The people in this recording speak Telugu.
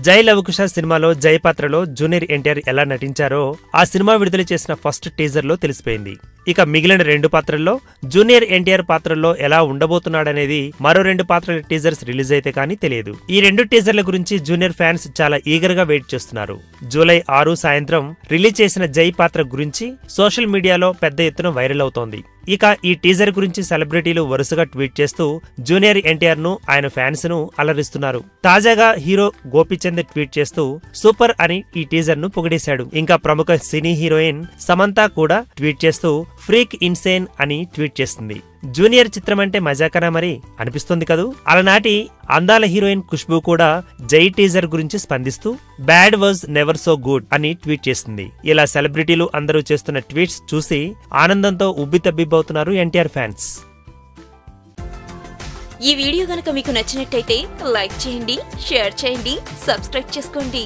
జై లవకుశ సినిమాలో జై పాత్రలో జూనియర్ ఎన్టీఆర్ ఎలా నటించారో ఆ సినిమా విడుదల చేసిన ఫస్ట్ టీజర్ లో తెలిసిపోయింది. ఇక మిగిలిన 2 పాత్రల్లో జూనియర్ ఎన్టీఆర్ పాత్రల్లో ఎలా ఉండబోతున్నాడనేది మరో 2 పాత్రల టీజర్స్ రిలీజ్ అయితే కానీ తెలియదు. ఈ 2 టీజర్ల గురించి జూనియర్ ఫ్యాన్స్ చాలా ఈగర్ గా వెయిట్ చేస్తున్నారు. జూలై 6 సాయంత్రం రిలీజ్ చేసిన జై పాత్ర గురించి సోషల్ మీడియాలో పెద్ద ఎత్తున వైరల్ అవుతోంది. ఇక ఈ టీజర్ గురించి సెలబ్రిటీలు వరుసగా ట్వీట్ చేస్తూ జూనియర్ ఎన్టీఆర్ ను ఆయన ఫ్యాన్స్ ను అలరిస్తున్నారు. తాజాగా హీరో గోపీచంద్ ట్వీట్ చేస్తూ సూపర్ అని ఈ టీజర్ ను పొగిడేశాడు. ఇంకా ప్రముఖ సినీ హీరోయిన్ సమంత కూడా ట్వీట్ చేస్తూ ఫ్రీక్ ఇన్సేన్ అని ట్వీట్ చేస్తుంది. జూనియర్ చిత్రం అంటే మజాకనా మరి అనిపిస్తుంది కదూ. అలనాటి అందాల హీరోయిన్ ఖుష్బూ కూడా జై టీజర్ గురించి స్పందిస్తూ bad was never so good అని ట్వీట్ చేసింది. ఇలా సెలబ్రిటీలు అందరూ చేస్తున్న ట్వీట్స్ చూసి ఆనందంతో ఉబ్బితబ్బిబ్బవుతున్నారు ఎన్టీఆర్ ఫ్యాన్స్. ఈ వీడియో గనుక మీకు నచ్చినట్టయితే లైక్ చేయండి, షేర్ చేయండి, సబ్స్క్రైబ్ చేసుకోండి.